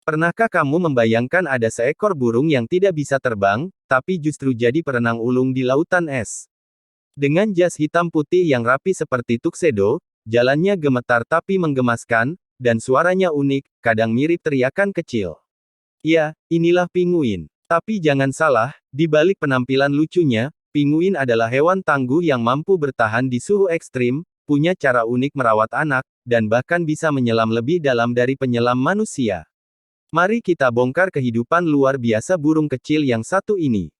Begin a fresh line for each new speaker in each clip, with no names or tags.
Pernahkah kamu membayangkan ada seekor burung yang tidak bisa terbang, tapi justru jadi perenang ulung di lautan es? Dengan jas hitam putih yang rapi seperti tuxedo, jalannya gemetar tapi menggemaskan, dan suaranya unik, kadang mirip teriakan kecil. Ya, inilah pinguin. Tapi jangan salah, di balik penampilan lucunya, pinguin adalah hewan tangguh yang mampu bertahan di suhu ekstrim, punya cara unik merawat anak, dan bahkan bisa menyelam lebih dalam dari penyelam manusia. Mari kita bongkar kehidupan luar biasa burung kecil yang satu ini.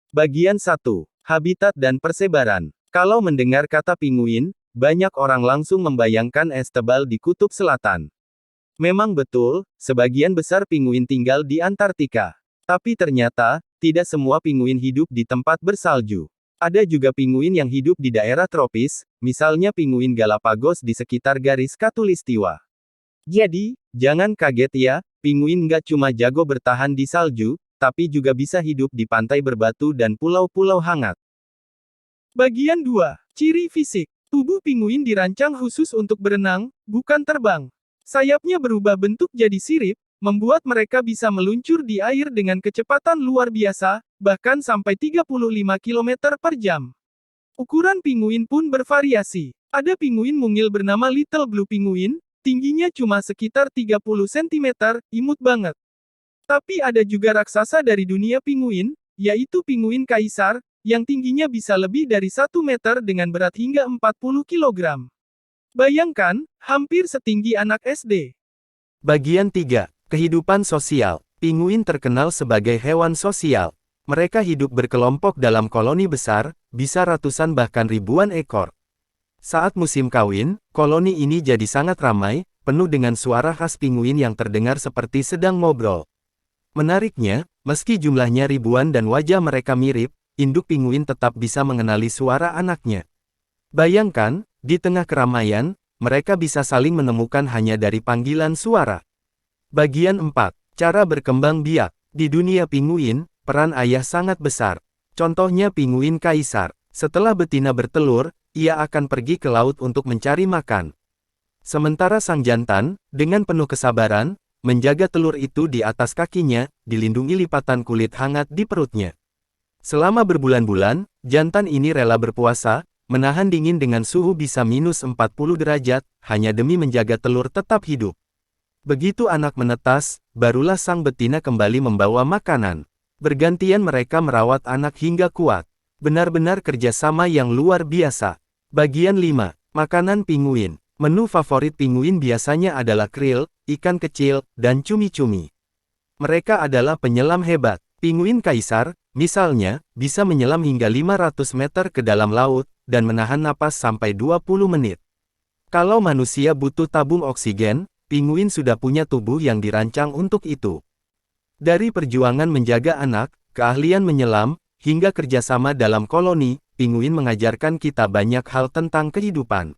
Bagian 1. Habitat dan persebaran. Kalau mendengar kata pinguin, banyak orang langsung membayangkan es tebal di kutub selatan. Memang betul, sebagian besar pinguin tinggal di Antartika. Tapi ternyata, tidak semua pinguin hidup di tempat bersalju. Ada juga pinguin yang hidup di daerah tropis, misalnya pinguin Galapagos di sekitar garis khatulistiwa. Jadi, jangan kaget ya, pinguin nggak cuma jago bertahan di salju, tapi juga bisa hidup di pantai berbatu dan pulau-pulau hangat. Bagian 2. Ciri fisik. Tubuh pinguin dirancang khusus untuk berenang, bukan terbang. Sayapnya berubah bentuk jadi sirip, membuat mereka bisa meluncur di air dengan kecepatan luar biasa, bahkan sampai 35 km per jam. Ukuran pinguin pun bervariasi. Ada pinguin mungil bernama Little Blue Penguin, tingginya cuma sekitar 30 cm, imut banget. Tapi ada juga raksasa dari dunia pinguin, yaitu pinguin kaisar, yang tingginya bisa lebih dari 1 meter dengan berat hingga 40 kg. Bayangkan, hampir setinggi anak SD.
Bagian 3. Kehidupan sosial. Pinguin terkenal sebagai hewan sosial. Mereka hidup berkelompok dalam koloni besar, bisa ratusan bahkan ribuan ekor. Saat musim kawin, koloni ini jadi sangat ramai, penuh dengan suara khas pinguin yang terdengar seperti sedang ngobrol. Menariknya, meski jumlahnya ribuan dan wajah mereka mirip, induk pinguin tetap bisa mengenali suara anaknya. Bayangkan, di tengah keramaian, mereka bisa saling menemukan hanya dari panggilan suara. Bagian 4. Cara berkembang biak. Di dunia pinguin, peran ayah sangat besar. Contohnya pinguin kaisar. Setelah betina bertelur, ia akan pergi ke laut untuk mencari makan. Sementara sang jantan, dengan penuh kesabaran, menjaga telur itu di atas kakinya, dilindungi lipatan kulit hangat di perutnya. Selama berbulan-bulan, jantan ini rela berpuasa, menahan dingin dengan suhu bisa minus 40 derajat, hanya demi menjaga telur tetap hidup. Begitu anak menetas, barulah sang betina kembali membawa makanan. Bergantian mereka merawat anak hingga kuat. Benar-benar kerjasama yang luar biasa. Bagian 5. Makanan pinguin. Menu favorit pinguin biasanya adalah krill, ikan kecil, dan cumi-cumi. Mereka adalah penyelam hebat. Pinguin kaisar, misalnya, bisa menyelam hingga 500 meter ke dalam laut, dan menahan napas sampai 20 menit. Kalau manusia butuh tabung oksigen, pinguin sudah punya tubuh yang dirancang untuk itu. Dari perjuangan menjaga anak, keahlian menyelam, hingga kerjasama dalam koloni, pinguin mengajarkan kita banyak hal tentang kehidupan.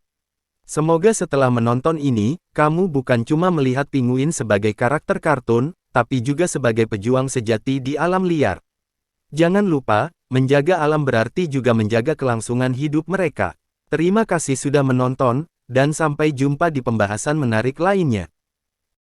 Semoga setelah menonton ini, kamu bukan cuma melihat pinguin sebagai karakter kartun, tapi juga sebagai pejuang sejati di alam liar. Jangan lupa, menjaga alam berarti juga menjaga kelangsungan hidup mereka. Terima kasih sudah menonton, dan sampai jumpa di pembahasan menarik lainnya.